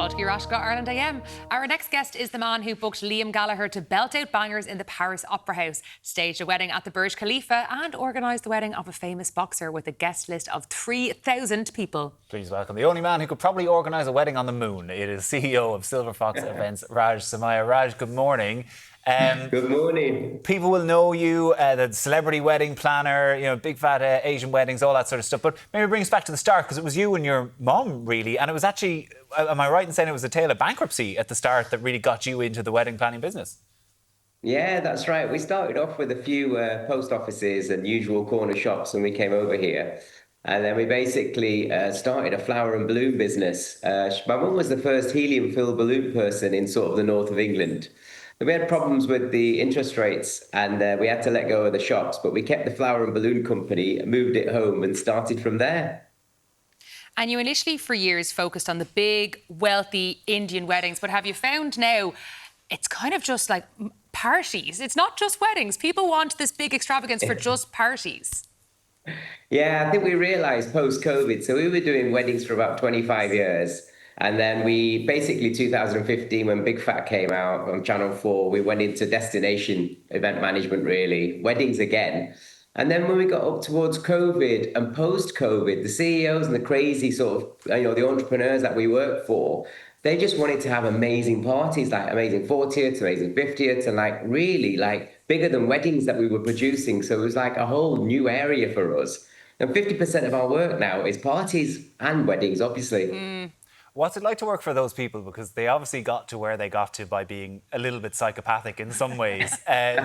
Fáilte Rashka Ireland AM. Our next guest is the man who booked Liam Gallagher to belt out bangers in the Paris Opera House, staged a wedding at the Burj Khalifa and organised the wedding of a famous boxer with a guest list of 3,000 people. Please welcome the only man who could probably organise a wedding on the moon. It is CEO of Silver Fox Events, Raj Somaiya. Raj, good morning. Good morning. People will know you, the celebrity wedding planner, big fat Asian weddings, all that sort of stuff. But maybe bring us back to the start, because it was you and your mum, really. And it was actually, am I right in saying it was a tale of bankruptcy at the start that really got you into the wedding planning business? Yeah, that's right. We started off with a few post offices and usual corner shops when we came over here. And then we basically started a flower and balloon business. My mum was the first helium-filled balloon person in sort of the north of England. We had problems with the interest rates and we had to let go of the shops, but we kept the flower and balloon company, moved it home and started from there. And you initially for years focused on the big, wealthy Indian weddings, but have you found now it's kind of just like parties? It's not just weddings. People want this big extravagance for just parties. Yeah, I think we realised post-COVID, so we were doing weddings for about 25 years. And then we basically 2015, when Big Fat came out on Channel 4, we went into destination event management, really, weddings again. And then when we got up towards COVID and post-COVID, the CEOs and the crazy sort of, the entrepreneurs that we work for, they just wanted to have amazing parties, like amazing 40th, amazing 50th, and like really like bigger than weddings that we were producing. So it was like a whole new area for us. And 50% of our work now is parties and weddings, obviously. What's it like to work for those people? Because they obviously got to where they got to by being a little bit psychopathic in some ways.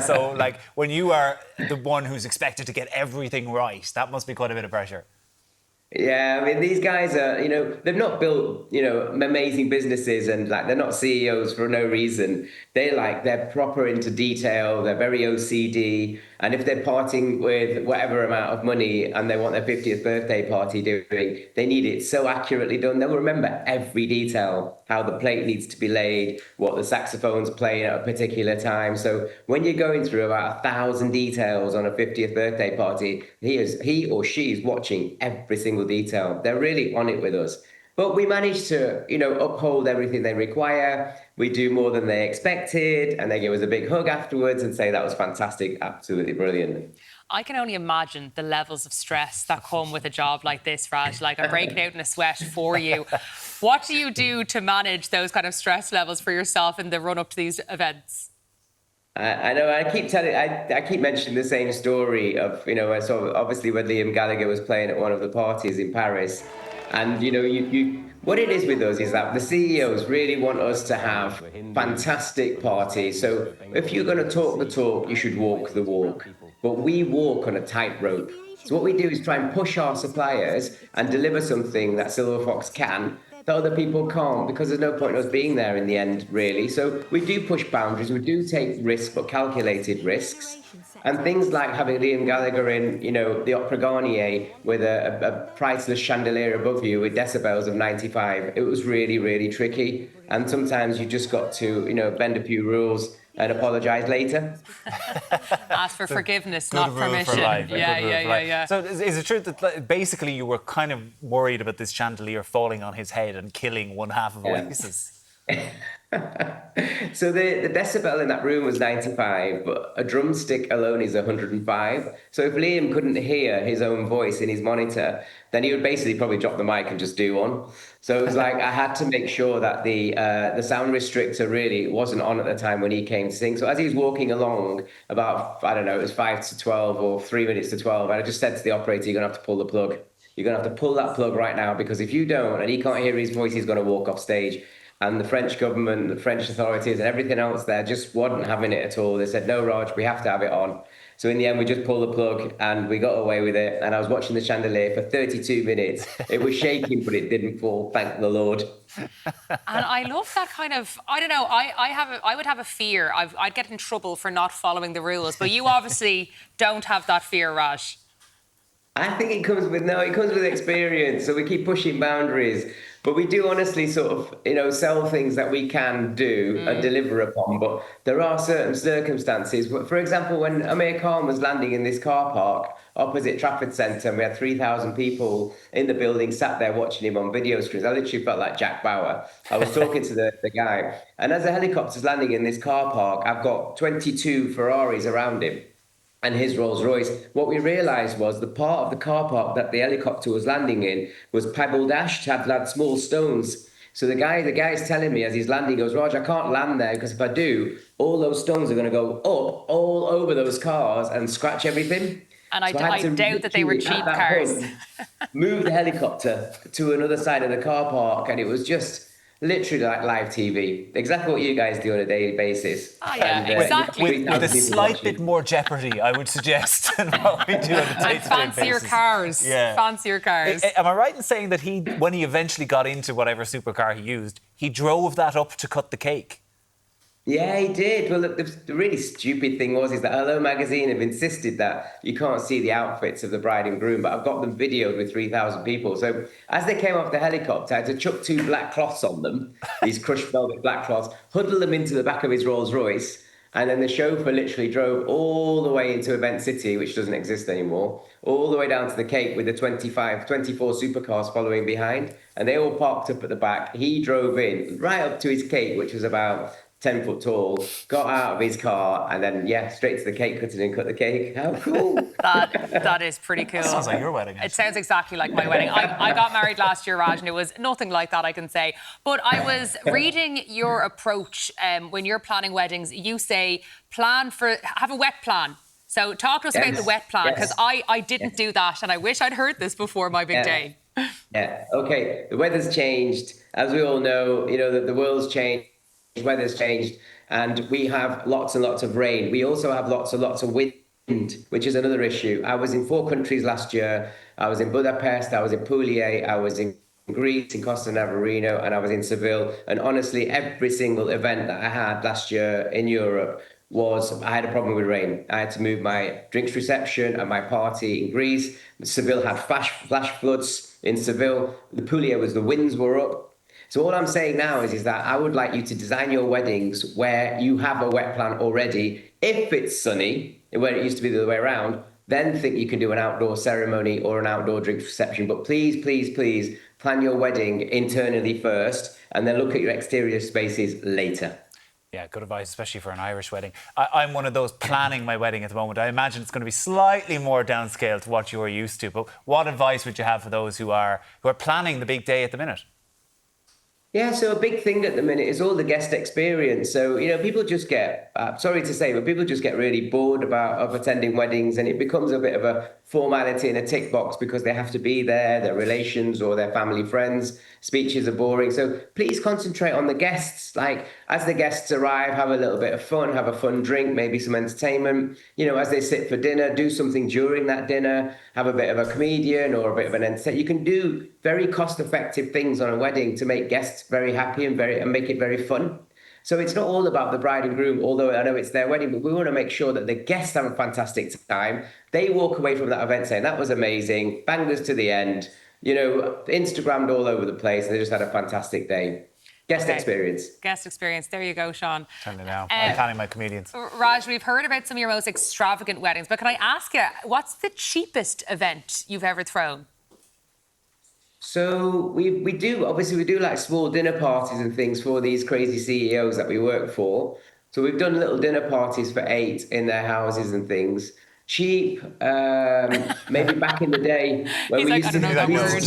So, like, when you are the one who's expected to get everything right, that must be quite a bit of pressure. Yeah, I mean, these guys are, they've not built, amazing businesses and like they're not CEOs for no reason. They're proper into detail. They're very OCD. And if they're parting with whatever amount of money and they want their 50th birthday party doing, they need it so accurately done. They'll remember every detail, how the plate needs to be laid, what the saxophone's playing at a particular time. So when you're going through about 1,000 details on a 50th birthday party, he or she is watching every single detail. They're really on it with us. But we managed to, uphold everything they require. We do more than they expected, and they give us a big hug afterwards and say that was fantastic, absolutely brilliant. I can only imagine the levels of stress that come with a job like this, Raj. Like, I'm breaking out in a sweat for you. What do you do to manage those kind of stress levels for yourself in the run-up to these events? I know. I keep mentioning the same story of so obviously when Liam Gallagher was playing at one of the parties in Paris, and what it is with us is that the CEOs really want us to have fantastic parties. So if you're going to talk the talk, you should walk the walk. But we walk on a tightrope. So what we do is try and push our suppliers and deliver something that Silver Fox can that other people can't, because there's no point in us being there in the end, really. So we do push boundaries, we do take risks, but calculated risks. And things like having Liam Gallagher in, the Opera Garnier with a priceless chandelier above you with decibels of 95, it was really, really tricky. And sometimes you just got to, bend a few rules and apologise later. Ask for forgiveness, not permission. Yeah. So is it true that basically you were kind of worried about this chandelier falling on his head and killing one half of Oasis? So the decibel in that room was 95, but a drumstick alone is 105. So if Liam couldn't hear his own voice in his monitor, then he would basically probably drop the mic and just do one. So it was like I had to make sure that the sound restrictor really wasn't on at the time when he came to sing. So as he was walking along, about, I don't know, it was 5 to 12 or 3 minutes to 12, and I just said to the operator, you're going to have to pull the plug. You're going to have to pull that plug right now, because if you don't and he can't hear his voice, he's going to walk off stage. And the French government, the French authorities and everything else there just wasn't having it at all. They said, no, Raj, we have to have it on. So in the end, we just pulled the plug and we got away with it. And I was watching the chandelier for 32 minutes. It was shaking, but it didn't fall, thank the Lord. And I love that kind of, I don't know, I would have a fear. I'd get in trouble for not following the rules. But you obviously don't have that fear, Raj. I think it comes with experience. So we keep pushing boundaries, but we do honestly sort of, sell things that we can do and deliver upon. But there are certain circumstances. For example, when Amir Khan was landing in this car park opposite Trafford Centre, and we had 3,000 people in the building sat there watching him on video screens. I literally felt like Jack Bauer. I was talking to the guy, and as the helicopter's landing in this car park, I've got 22 Ferraris around him and his Rolls Royce. What we realised was the part of the car park that the helicopter was landing in was pebble dashed, had small stones. So the guy's telling me as he's landing, he goes, Raj, I can't land there because if I do, all those stones are going to go up all over those cars and scratch everything. And So I had to doubt that they were literally, cheap at that cars. point, move the helicopter to another side of the car park, and it was just literally like live TV. Exactly what you guys do on a daily basis. Oh, yeah, And, exactly. With a 3,000 people slight watching. bit more jeopardy, I would suggest, than what we do on a And day-to-day fancier basis. cars. Yeah. Fancier cars. Am I right in saying that when he eventually got into whatever supercar he used, he drove that up to cut the cake? Yeah, he did. Well, look, the really stupid thing is that Hello Magazine have insisted that you can't see the outfits of the bride and groom, but I've got them videoed with 3,000 people. So as they came off the helicopter, I had to chuck 2 black cloths on them, these crushed velvet black cloths, huddle them into the back of his Rolls Royce, and then the chauffeur literally drove all the way into Event City, which doesn't exist anymore, all the way down to the Cape with the 24 supercars following behind, and they all parked up at the back. He drove in right up to his Cape, which was about 10 foot tall, got out of his car, and then, straight to the cake cutting and cut the cake. How cool. That is pretty cool. Sounds like your wedding, It actually. sounds exactly like my wedding. I got married last year, Raj, and it was nothing like that, I can say. But I was reading your approach when you're planning weddings. You say have a wet plan. So talk to us about the wet plan, because I didn't do that, and I wish I'd heard this before my big day. Yeah, okay. The weather's changed. As we all know, the world's changed. Weather's changed, and we have lots and lots of rain. We also have lots and lots of wind, which is another issue. I was in 4 countries last year. I was in Budapest, I was in Puglia, I was in Greece, in Costa Navarino, and I was in Seville. And honestly, every single event that I had last year in Europe I had a problem with rain. I had to move my drinks reception and my party in Greece. Seville had flash floods in Seville. The Puglia the winds were up. So all I'm saying now is that I would like you to design your weddings where you have a wet plan already. If it's sunny, where it used to be the other way around, then think you can do an outdoor ceremony or an outdoor drinks reception. But please, please, please plan your wedding internally first and then look at your exterior spaces later. Yeah, good advice, especially for an Irish wedding. I'm one of those planning my wedding at the moment. I imagine it's going to be slightly more downscale to what you're used to. But what advice would you have for those who are planning the big day at the minute? Yeah, so a big thing at the minute is all the guest experience. So, people just get, sorry to say, but people just get really bored of attending weddings, and it becomes a bit of a formality and a tick box because they have to be there, their relations or their family friends. Speeches are boring. So please concentrate on the guests. Like, as the guests arrive, have a little bit of fun, have a fun drink, maybe some entertainment. As they sit for dinner, do something during that dinner, have a bit of a comedian or a bit of an entertainer. You can do very cost-effective things on a wedding to make guests very happy and make it very fun. So it's not all about the bride and groom, although I know it's their wedding, but we want to make sure that the guests have a fantastic time. They walk away from that event saying, that was amazing, bangers to the end, Instagrammed all over the place, and they just had a fantastic day. Guest experience. Guest experience. There you go, Sean. Tell me now. I'm planning my comedians. Raj, we've heard about some of your most extravagant weddings, but can I ask you, what's the cheapest event you've ever thrown? So we do like small dinner parties and things for these crazy CEOs that we work for. So we've done little dinner parties for 8 in their houses and things. Cheap, maybe back in the day when He's we like, used I to don't know that word.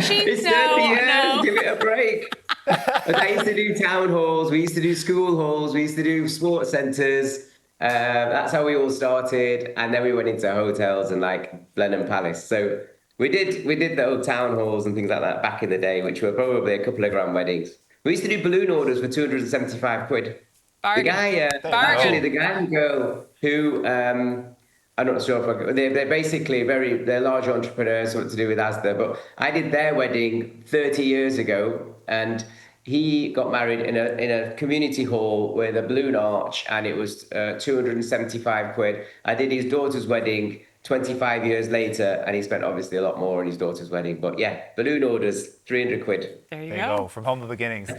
Cheap, It's 30 no, years, no. give it a break. But I used to do town halls, we used to do school halls, we used to do sports centres. That's how we all started, and then we went into hotels and like Blenheim Palace. So we did the old town halls and things like that back in the day, which were probably a couple of grand weddings. We used to do balloon orders for 275 quid. Bargain. The guy, actually, the guy and girl who, I'm not sure if they're basically they're large entrepreneurs, something to do with Asda, but I did their wedding 30 years ago, and he got married in a community hall with a balloon arch, and it was 275 quid. I did his daughter's wedding 25 years later, and he spent obviously a lot more on his daughter's wedding. But yeah, balloon orders, 300 quid. There you There you go. go, from humble beginnings.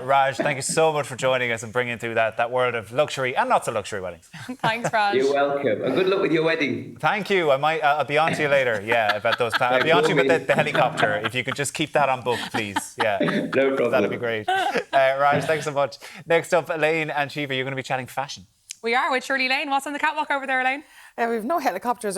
Raj, thank you so much for joining us and bringing through that world of luxury and not so luxury weddings. Thanks, Raj. You're welcome. And good luck with your wedding. Thank you. I'll be on to you later. Yeah, about those plans. I'll be on to you about the helicopter. If you could just keep that on book, please. Yeah, No problem. that'd be great. Raj, thanks so much. Next up, Elaine and Shiva, you're going to be chatting fashion. We are with Shirley Lane. What's on the catwalk over there, Elaine? We've no helicopters